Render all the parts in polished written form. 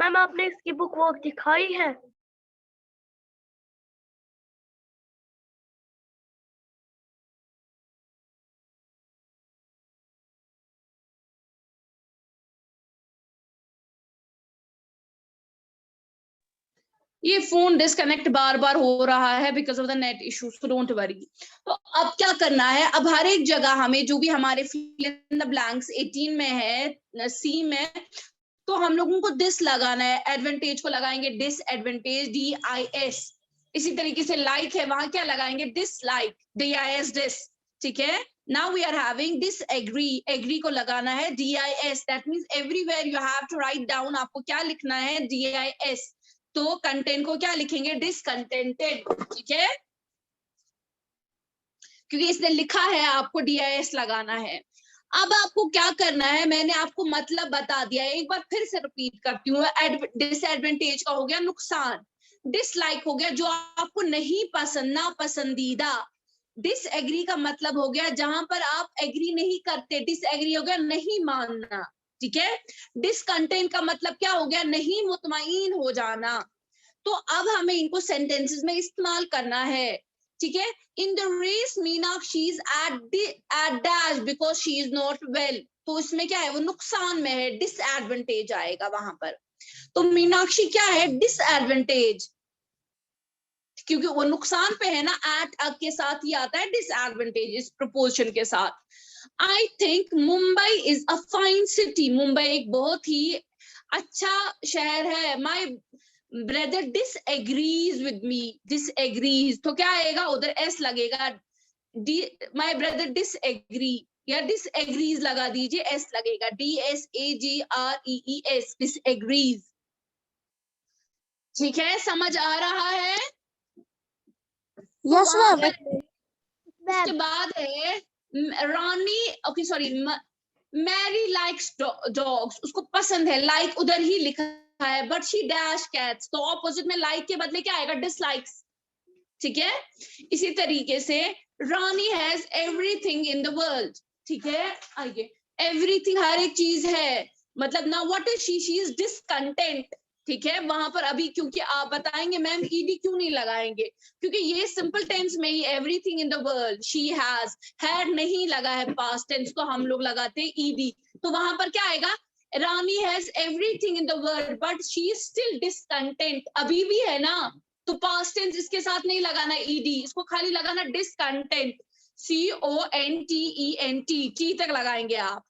Ma'am आपने इसकी book work दिखाई है? ये फोन डिस्कनेक्ट बार बार हो रहा है because of the net issues, so don't worry. तो अब क्या करना है, अब हर एक जगह हमें जो भी हमारे फिल इन द ब्लैंक्स 18 में है, सी में, तो हम लोगों को दिस लगाना है। एडवांटेज को लगाएंगे डिसएडवांटेज, DIS। इसी तरीके से लाइक है, वहां क्या लगाएंगे, डिसलाइक, DIS, डिस। ठीक है, now we are having disagree, agree को लगाना है DIS। That means everywhere you have to write down, आपको क्या लिखना है, DIS। तो कंटेंट को क्या लिखेंगे, डिसकंटेंटेड। ठीक है, क्योंकि इसने लिखा है, आपको DIS लगाना है। अब आपको क्या करना है, मैंने आपको मतलब बता दिया है, एक बार फिर से रिपीट करती हूँ। डिसएडवांटेज का हो गया नुकसान, डिसलाइक हो गया जो आपको नहीं पसंद, ना पसंदीदा। डिसएग्री का मतलब हो गया जहां पर आप एग्री नहीं करते, डिसएग्री हो गया नहीं मानना। ठीक है, डिसकंटेंट का मतलब क्या हो गया, नहीं मुतमईन हो जाना। तो अब हमें इनको सेंटेंसेस में इस्तेमाल करना है। ठीक है, in the race Meenakshi is at dash because she is not well. तो इसमें क्या है, वो नुकसान में है, डिसएडवांटेज आएगा वहां पर। तो मीनाक्षी क्या है, डिसएडवांटेज, क्योंकि वो नुकसान पे है ना, एट के साथ ही आता है डिसएडवांटेज इस प्रपोजिशन के साथ। I think Mumbai is a fine city, Mumbai एक बहुत ही अच्छा शहर है। My brother disagrees with me, disagrees तो क्या आएगा, उधर एस लगेगा, माई ब्रदर डिसएग्री या डिसएग्रीज लगा दीजिए, एस लगेगा, DSAGREES, डिसएग्रीज। ठीक है, समझ आ रहा है? Yes ma'am. उसके बाद है Rani, okay sorry, Mary likes dogs, उसको पसंद है, लाइक उधर ही लिखा है, बट शी डैश कैट्स, तो ऑपोजिट में लाइक के बदले क्या आएगा, डिसलाइक्स। ठीक है, इसी तरीके से Rani has everything in the world. ठीक है, आइए, एवरीथिंग हर एक चीज है, मतलब ना what is she is discontent. ठीक है, वहां पर अभी क्योंकि आप बताएंगे मैम ईडी क्यों नहीं लगाएंगे, क्योंकि ये सिंपल टेंस में ही everything in the world, she has, had नहीं लगा है, पास्ट टेंस को हम लोग लगाते हैं ईडी, तो वहां पर क्या आएगा, Rani has everything in the world but she is still discontent, अभी भी है ना, तो पास्ट टेंस इसके साथ नहीं लगाना ईडी, इसको खाली लगाना डिसकंटेंट, CONTENT, टी तक लगाएंगे आप।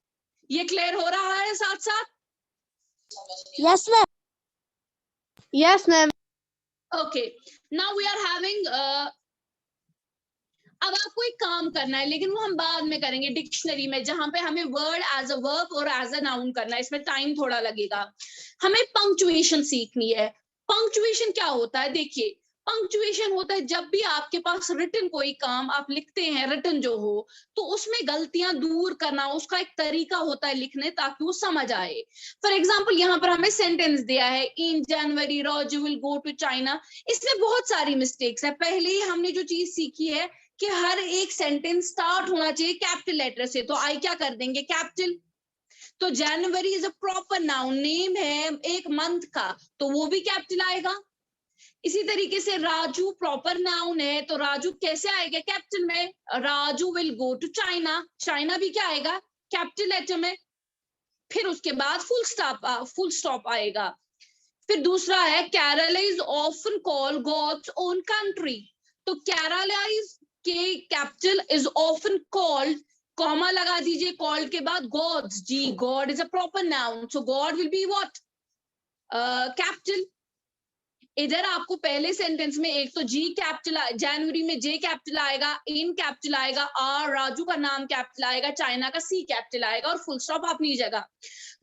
ये क्लियर हो रहा है साथ साथ? Yes ma'am. Yes ma'am. Okay, now we are having, अब आपको एक काम करना है, लेकिन वो हम बाद में करेंगे डिक्शनरी में, जहां पे हमें वर्ड एज अ वर्ब और एज अ नाउन करना है, इसमें टाइम थोड़ा लगेगा। हमें पंक्चुएशन सीखनी है। पंक्चुएशन क्या होता है, देखिए, पंक्चुएशन होता है जब भी आपके पास रिटन कोई काम आप लिखते हैं, रिटन जो हो, तो उसमें गलतियां दूर करना, उसका एक तरीका होता है लिखने, ताकि वो समझ आए। फॉर एग्जाम्पल, यहाँ पर हमें सेंटेंस दिया है, in January Raju will go to China, इसमें बहुत सारी मिस्टेक्स है। पहले ही हमने जो चीज सीखी है कि हर एक सेंटेंस स्टार्ट होना चाहिए कैपिटल लेटर से, तो आई क्या कर देंगे, कैपिटल। तो जनवरी is a proper noun, name है एक मंथ का, तो वो भी कैपिटल आएगा। इसी तरीके से राजू प्रॉपर नाउन है, तो राजू कैसे आएगा, कैपिटल में। Raju will go to China, China भी क्या आएगा, कैपिटल लेटर में। फिर उसके बाद फुल स्टॉप आएगा। फिर दूसरा है, Kerala is often called God's own country, तो Kerala is K capital is often called, comma लगा दीजिए, कॉल्ड के बाद गॉड्स, जी, God is a proper noun, so God will be what, capital. इधर आपको पहले सेंटेंस में एक तो जी कैपिटल, जनवरी में जे कैपिटल आएगा, इन कैपिटल आएगा, आर राजू का नाम कैपिटल आएगा, चाइना का सी कैपिटल आएगा, और फुल स्टॉप अपनी जगह।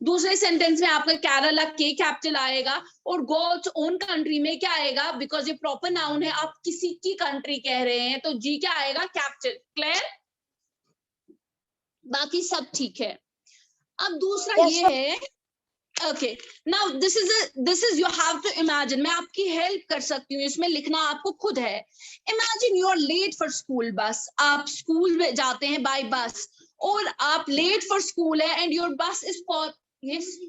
दूसरे सेंटेंस में आपका केरला के कैपिटल आएगा, और गॉड्स ओन कंट्री में क्या आएगा, बिकॉज ये प्रॉपर नाउन है, आप किसी की कंट्री कह रहे हैं, तो जी क्या आएगा, कैपिटल। क्लियर? बाकी सब ठीक है। अब दूसरा ये है, okay, now this is you have to imagine, मैं आपकी हेल्प कर सकती हूँ, इसमें लिखना आपको खुद है। Imagine you are late for school bus, आप स्कूल में जाते हैं बाय बस, और आप लेट फॉर स्कूल है, एंड योर बस इज फॉर, यस,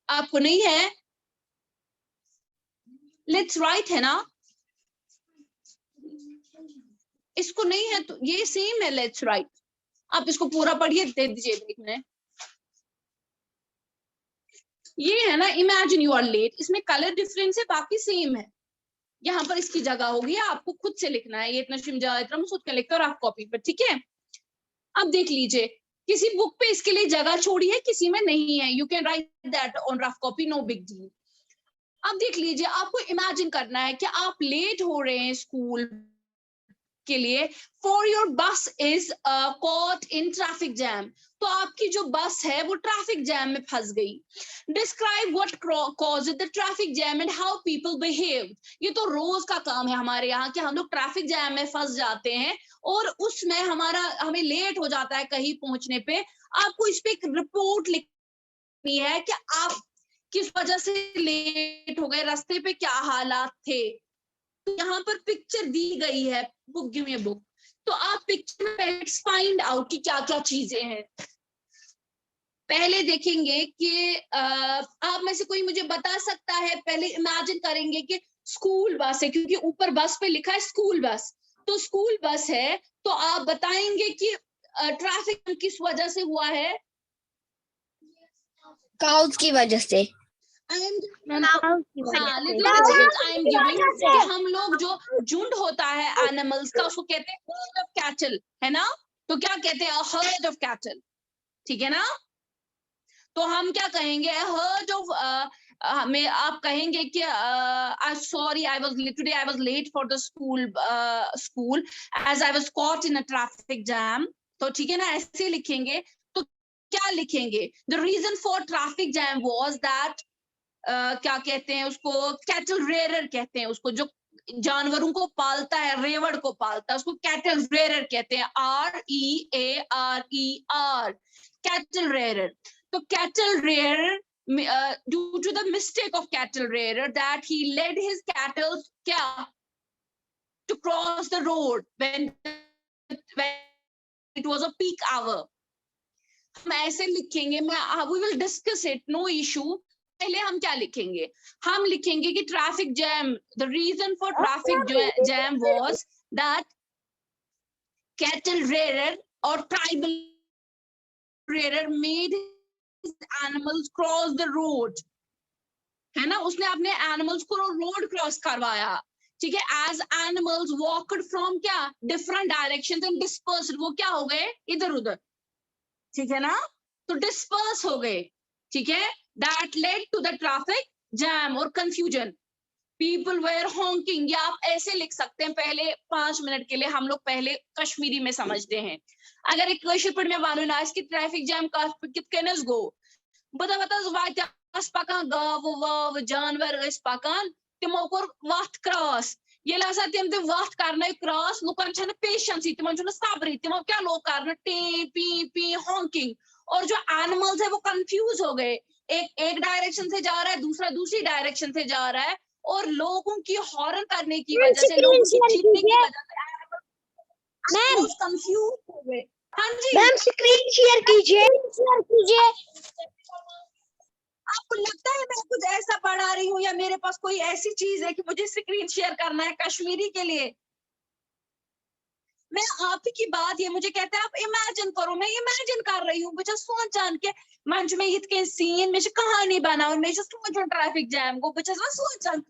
आपको नहीं है, लेट्स राइट है ना, इसको नहीं है तो ये सेम है लेट्स राइट। आप इसको पूरा पढ़िए, दे दीजिए देखने। ये है ना इमेजिन यू आर लेट, इसमें कलर डिफरेंस है, बाकी सेम है। यहाँ पर इसकी जगह होगी, आपको खुद से लिखना है, ये इतना शिमजा इतना मसूद का लिखते और आप कॉपी पर, ठीक है। अब देख लीजिए, किसी बुक पे इसके लिए जगह छोड़ी है, किसी में नहीं है, you can write that on rough copy, no big deal. अब देख लीजिए, आपको इमेजिन करना है कि आप लेट हो रहे हैं स्कूल के लिए, फॉर योर बस is caught in traffic jam, तो आपकी जो बस है वो ट्रैफिक जैम में फंस गई। Describe what caused the traffic jam and how people behave. ये तो रोज का काम है हमारे यहाँ कि हम लोग ट्रैफिक जैम में फंस जाते हैं और उसमें हमें लेट हो जाता है कहीं पहुंचने पे। आपको इस पे एक रिपोर्ट लिखनी है कि आप किस वजह से लेट हो गए, रास्ते पे क्या हालात थे। तो यहाँ पर पिक्चर दी गई है, book give me a book, तो आप पिक्चर में फाइंड आउट कि क्या क्या चीजें हैं। पहले देखेंगे कि आप में से कोई मुझे बता सकता है, पहले इमेजिन करेंगे कि स्कूल बस है, क्योंकि ऊपर बस पे लिखा है स्कूल बस, तो स्कूल बस है, तो आप बताएंगे कि ट्रैफिक किस वजह से हुआ है। काउज की वजह से। हाँ, लिटिल आई एम गिविंग कि हम लोग जो झुंड होता है एनिमल्स का, उसको कहते हैं हर्ड ऑफ कैटल, है ना, तो क्या कहते हैं, हर्ड ऑफ कैटल, ठीक है ना। तो हम क्या कहेंगे, हर्ड ऑफ में आप कहेंगे कि sorry today I was late for the school as I was caught in a traffic jam, तो ठीक है ना, ऐसे लिखेंगे। तो क्या लिखेंगे, the reason for traffic jam was that, क्या कहते हैं उसको, कैटल रेयरर कहते हैं उसको, जो जानवरों को पालता है, रेवड़ को पालता है, उसको कैटल रेयरर कहते हैं, REARER, कैटल रेयरर। तो cattle rarer, due to the mistake of cattle rearer that he led his cattle क्या to cross the road when it was a peak hour। हम ऐसे लिखेंगे, we will discuss it, no issue। पहले हम क्या लिखेंगे, हम लिखेंगे कि traffic jam, the reason for traffic jam was that cattle rearer और tribal rearer made animals cross the road, है ना, उसने अपने एनिमल्स को रोड क्रॉस करवाया, ठीक है। एज एनिमल्स वॉकड फ्रॉम क्या डिफरेंट डायरेक्शंस एंड डिस्पर्स्ड, वो क्या हो गए, इधर उधर, ठीक है ना, तो डिस्पर्स हो गए, ठीक है। That led to the traffic jam और कंफ्यूजन, पीपल वेयर हॉन्किंग, या आप ऐसे लिख सकते हैं, पहले 5 मिनट के लिए हम लोग पहले कश्मीरी में समझते हैं। अगर एक क्वेश्चन पढ़ने वालों ना इसकी ट्रैफिक जैम का कितकनस गो, बता वात पकान गाव जानवर पकान, तिमो कोर वत क्रॉस, ये हसा तिम वत कर क्रॉस, लुकन छन पेशेंस, तिमन सब्र, तिमो क्या लोग कर टे पी पी हॉन्किंग, और जो एनिमल्स है वो कंफ्यूज हो गए, एक डायरेक्शन से जा रहा है, दूसरा दूसरी डायरेक्शन से जा रहा है, और लोगों की हॉर्न करने की वजह से, लोगों की चीखने की वजह से एनिमल्स कंफ्यूज हो गए। हाँ जी मैम, स्क्रीन शेयर कीजिए। आपको लगता है मैं कुछ ऐसा पढ़ा रही हूँ, या मेरे पास कोई ऐसी चीज है कि मुझे स्क्रीन शेयर करना है कश्मीरी के लिए। मैं आप की बात, ये मुझे कहता है आप इमेजिन करो, मैं इमेजिन कर रही हूँ, मुझे सोच जान के मंच में इत के सीन में कहानी बनाओ, मैं सोच ट्रैफिक जैम को बस सोच जान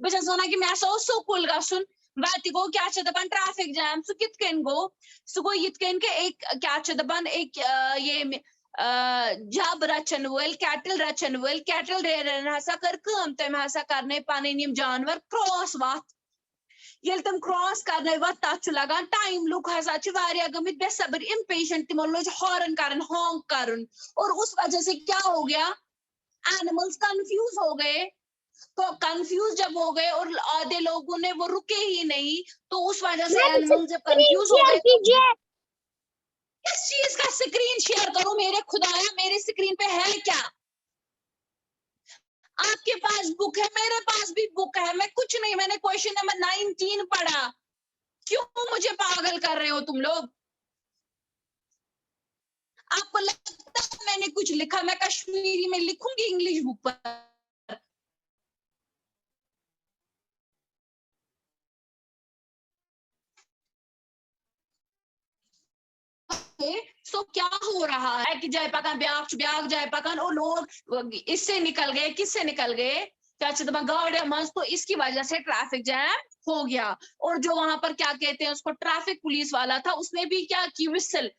बस वन कि मैं स्कूल गन वत गो क्या दपान ट्रैफिक जैम, सह कित गो, सह गो यित के एक क्या दपान एक ये जब रचन वल कैटल रचन वल कैटल रेयरन हसा कर कम, तम हसा करने पन जानवर क्रॉस वत, येल तम क्रॉस करने वत तथ लगान टाइम, लुक हसा गमित बेसब्र इम्पेशेंट, तिमो लोग हॉर्न करन हॉन्क करन, और उस वजह से क्या हो गया, एनिमल्स कंफ्यूज हो गए। तो कंफ्यूज जब हो गए और आधे लोगों ने वो रुके ही नहीं, तो उस वजह से एनिमल जब कंफ्यूज हो गए, इस चीज का स्क्रीन शेयर करो, मेरे खुदाया मेरे स्क्रीन पे है क्या, आपके पास बुक है, मेरे पास भी बुक है, मैं कुछ नहीं, मैंने क्वेश्चन नंबर 19 पढ़ा, क्यों मुझे पागल कर रहे हो तुम लोग। आपको लगता है मैंने कुछ लिखा, मैं कश्मीरी में लिखूंगी इंग्लिश बुक पर, सो क्या हो रहा है कि जयपकन ब्याग जयपकन और लोग इससे निकल गए, किससे निकल गए, गाड़ी मस्त, तो इसकी वजह से ट्रैफिक जैम हो गया। और जो वहां पर क्या कहते हैं उसको, ट्रैफिक पुलिस वाला था, उसने भी क्या की, विसल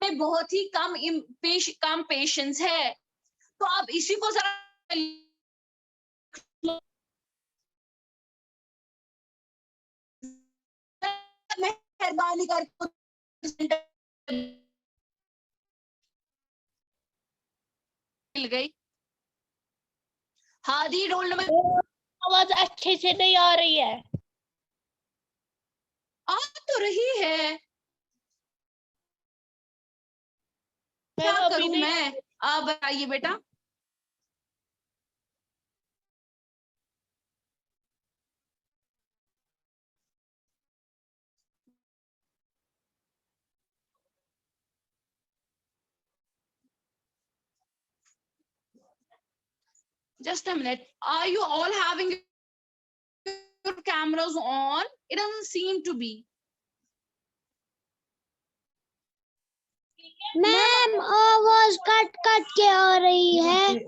में बहुत ही कम पेशेंस है। तो अब इसी को जरा मेहरबानी करके मिल गई। हादी रोल नंबर, आवाज अच्छे से नहीं आ रही है। आ तो रही है, क्या करूं मैं, आप बताइए बेटा। Just a minute. Are you all having your cameras on? It doesn't seem to be. Ma'am आवाज कट कट के आ रही है।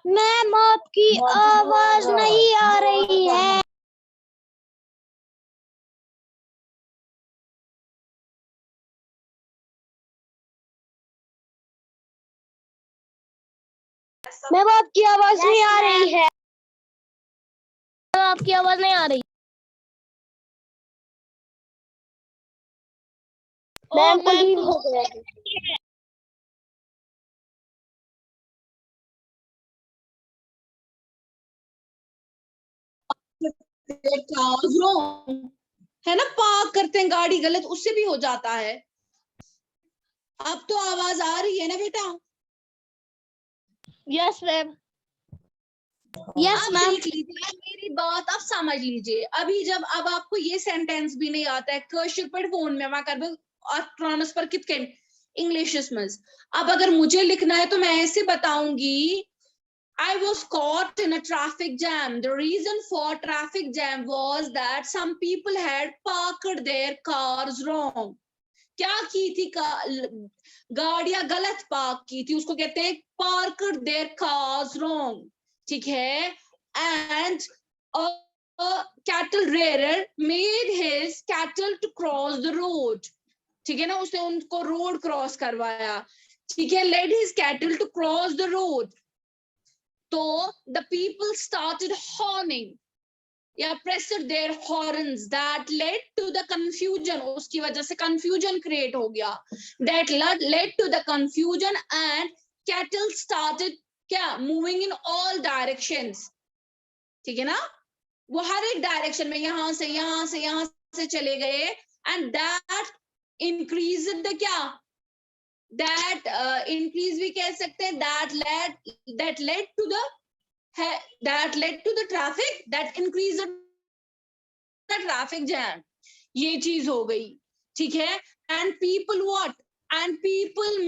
मैम आपकी आवाज नहीं आ रही है। मैम आपकी आवाज नहीं आ रही है। आपकी आवाज नहीं आ रही। मैम को लीव हो गया है। है ना, पार्क करते हैं गाड़ी गलत, उससे भी हो जाता है। अब तो आवाज आ रही है ना बेटा? Yes ma'am. Yes ma'am. देख लीजिए मेरी बात, अब समझ लीजिए। अभी जब अब आपको ये सेंटेंस भी नहीं आता है, कर्शर पर फोन में मैं कर ट्रांसफर कितके इंग्लिश में। अब अगर मुझे लिखना है तो मैं ऐसे बताऊंगी, I was caught in a traffic jam. The reason for traffic jam was that some people had parked their cars wrong. क्या की थी, गाड़ियां गलत पार्क की थी, उसको कहते हैं parked their cars wrong, ठीक है। And a cattle rearer made his cattle to cross the road, ठीक है ना, उसने उनको रोड क्रॉस करवाया, ठीक है, led his cattle to cross the road. So the people started horning, या pressed their horns, that led to the confusion, उसकी वजह से confusion create हो गया, that led to the confusion and cattle started क्या moving in all directions, ठीक है ना, वो हर एक डायरेक्शन में यहाँ से चले गए, and that increased the क्या, that increase भी कह सकते हैं, that led to the traffic, that increased the traffic jam, ये चीज हो गई, ठीक है। and people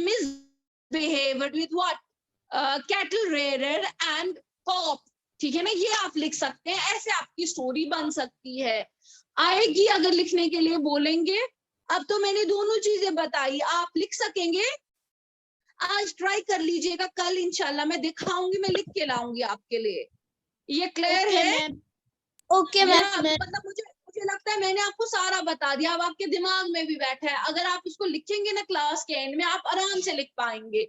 misbehaved with what, cattle rearer and cop, ठीक है ना, ये आप लिख सकते हैं, ऐसे आपकी स्टोरी बन सकती है, आएगी अगर लिखने के लिए बोलेंगे। अब तो मैंने दोनों चीजें बताई, आप लिख सकेंगे, आज ट्राई कर लीजिएगा, कल इंशाल्लाह मैं दिखाऊंगी, मैं लिख के लाऊंगी आपके लिए, ये क्लियर है? Okay ma'am. मतलब मुझे लगता है मैंने आपको सारा बता दिया, अब आपके दिमाग में भी बैठा है, अगर आप इसको लिखेंगे ना क्लास के एंड में, आप आराम से लिख पाएंगे।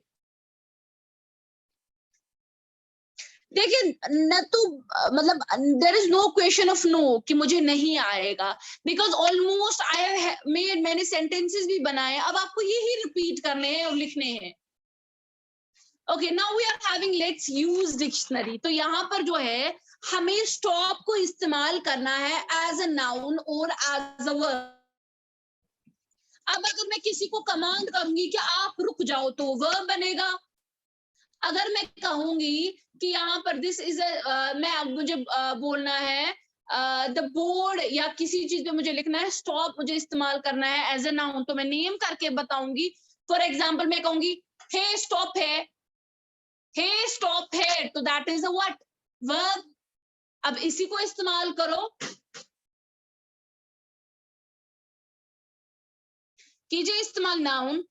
देखिए न तो मतलब there is no question of no कि मुझे नहीं आएगा, बिकॉज ऑलमोस्ट मैंने सेंटेंसेस भी बनाए, अब आपको यही रिपीट करने हैं और लिखने हैं। Okay, now we are having let's use dictionary. तो यहाँ पर जो है हमें स्टॉप को इस्तेमाल करना है एज अ नाउन और एज अ वर्ब। अब अगर मैं किसी को कमांड करूंगी कि आप रुक जाओ तो वर्ब बनेगा। अगर मैं कहूंगी कि यहाँ पर दिस इज मुझे बोलना है द बोर्ड या किसी चीज पे मुझे लिखना है स्टॉप, मुझे इस्तेमाल करना है एज ए नाउन, तो मैं नेम करके बताऊंगी। फॉर एग्जाम्पल मैं कहूंगी हे स्टॉप है, हे स्टॉप है, तो that is a what, verb. अब इसी को इस्तेमाल करो, कीजिए इस्तेमाल नाउन।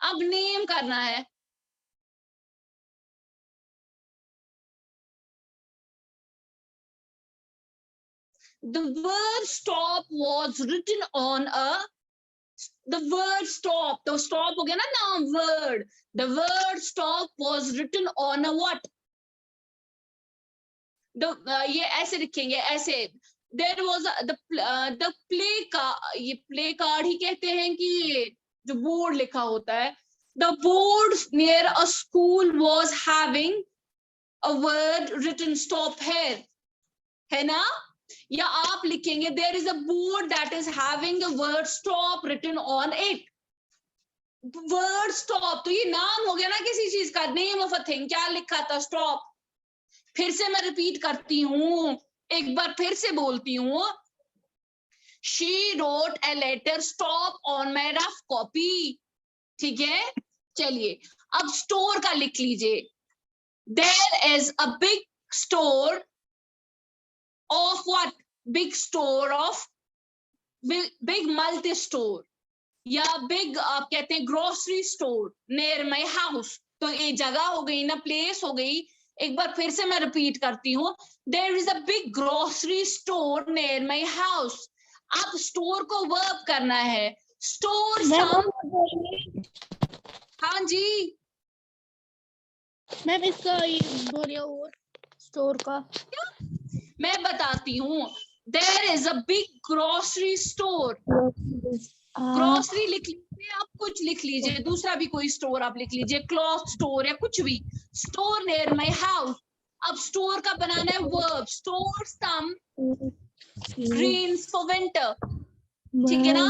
अब नेम करना है, the word stop was written on a, the word stop, तो stop हो गया ना नाम, word, the word stop was written on a what, ये ऐसे लिखेंगे ऐसे, there was the play का, ये play card ही कहते हैं कि जो बोर्ड लिखा होता है, the board near a school was having a word written stop here, है ना। या आप लिखेंगे there is a board that is having the word stop written on it, word stop, तो ये नाम हो गया ना किसी चीज का, name of a thing, क्या लिखा था stop। फिर से मैं रिपीट करती हूँ, एक बार फिर से बोलती हूँ, she wrote a letter stop on my rough copy, ठीक है। चलिए अब स्टोर का लिख लीजिए, there is a big store of what, big store of, big multi store या big आप कहते हैं grocery store near my house, तो ये जगह हो गई ना, प्लेस हो गई। एक बार फिर से मैं रिपीट करती हूँ, there is a big grocery store near my house। अब स्टोर को वर्ब करना है, स्टोर सम, हाँ जी मैम इसका ये बोलिए और स्टोर का। मैं बताती हूँ, there is a big grocery store, grocery लिख लीजिए, आप कुछ लिख लीजिए, दूसरा भी कोई स्टोर आप लिख लीजिए, क्लॉथ स्टोर या कुछ भी, स्टोर नियर माय हाउस। अब स्टोर का बनाना है verb, store some grains for winter, ठीक है ना,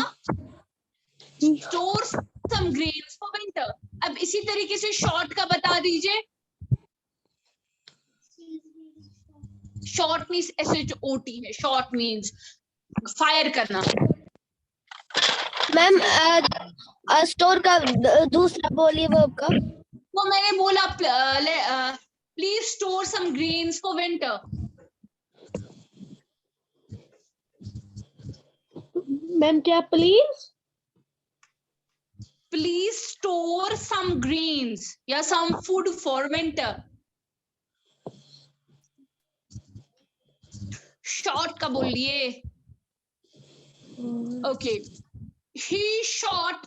store some grains for winter. अब इसी तरीके से शॉर्ट का बता दीजिए, शॉर्ट मीन्स SHOT है, शॉर्ट मीन्स फायर करना। मैम स्टोर का दूसरा बोलिए वर्ब का। वो मैंने बोला please store some grains for winter. Ma'am क्या please, please store some grains या some food for winter. Short का बोलिए, okay, he shot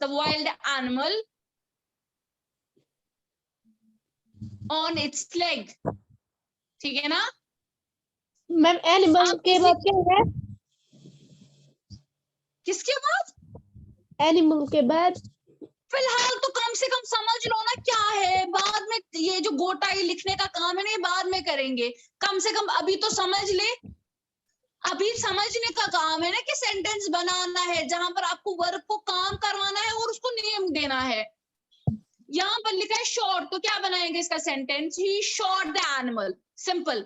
the wild animal on its leg, ठीक है ना। मैम एनिमल के बाद क्या है, किसके बाद, एनिमल के बाद फिलहाल तो कम से कम समझ लो ना क्या है, बाद में ये जो गोटाई लिखने का काम है ना, ये बाद में करेंगे, कम से कम अभी तो समझ ले। अभी समझने का काम है ना कि सेंटेंस बनाना है जहां पर आपको वर्ब को काम करवाना है और उसको नेम देना है। यहाँ पर लिखा है शॉट, तो क्या बनाएंगे इसका sentence, he shot the animal, simple.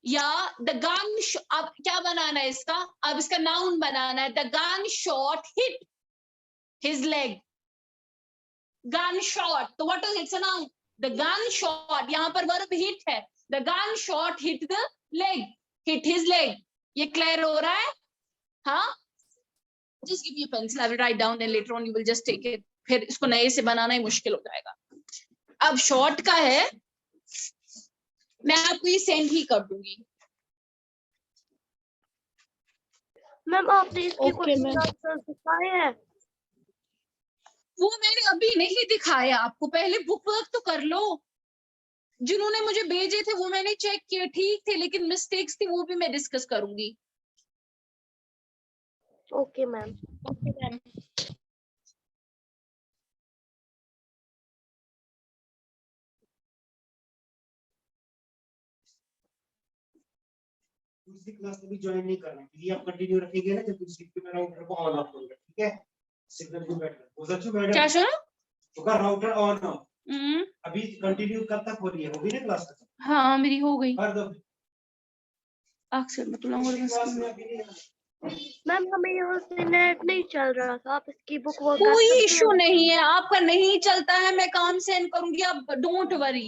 या द गन, अब क्या बनाना है इसका, अब इसका नाउन बनाना है, the gun shot hit his leg, gun shot, तो what is it's a noun, the gun shot, यहाँ पर verb hit है, the gun shot hit the leg, hit his leg, ये clear हो रहा है, हाँ। just give me a pencil, I will write down, then later on you will just take it, फिर इसको नए से बनाना ही मुश्किल हो जाएगा। अब short का है, मैं आपको ये सेंड ही कर दूंगी। मैम आपने इसके क्वेश्चन आंसर सिखाए हैं? वो मैंने अभी नहीं दिखाया आपको, पहले बुक वर्क तो कर लो। जिन्होंने मुझे भेजे थे वो मैंने चेक किए, ठीक थे, लेकिन मिस्टेक्स थी, वो भी मैं डिस्कस करूंगी। Okay ma'am. Okay ma'am. दूसरी क्लास में भी ज्वाइन नहीं करना, ये आप कंटिन्यू रखेंगे ना, जब दूसरी पे मैं राउटर को ऑन ऑफ करूंगा, ठीक है? सिग्नल को बैठ हो सकता है मैडम क्या सुनो? तो का राउटर ऑन ऑफ हम्म, अभी कंटिन्यू कब तक हो रही है, होगी ना क्लास खत्म हाँ मेरी हो गई। कर दो अक्सर मतलब दूसरी क्लास में अभी नहीं मैम हमें यहाँ से नेट नहीं चल रहा था, आप इसकी बुक वो कर कोई सकते इशू हैं? नहीं है, आपका नहीं चलता है, मैं काम सेंड करूंगी, आप don't worry.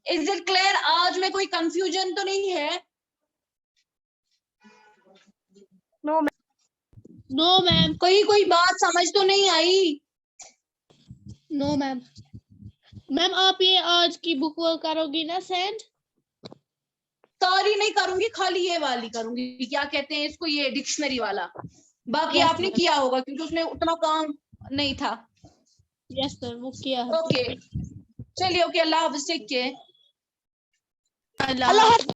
Is it clear? आज में कोई कंफ्यूजन तो नहीं है? No ma'am. No ma'am. कोई बात समझ तो नहीं आई? No ma'am. मैम आप ये आज की बुक वो करोगी ना सेंड? सारी नहीं करूंगी, खाली ये वाली करूंगी, क्या कहते हैं इसको, ये डिक्शनरी वाला। बाकी Yes, आपने ma'am. किया होगा क्योंकि उसमें उतना काम नहीं था। यस सर, वो किया है। ओके चलिए, ओके, अल्लाह हाफिज, टेक केयर। अल्लाह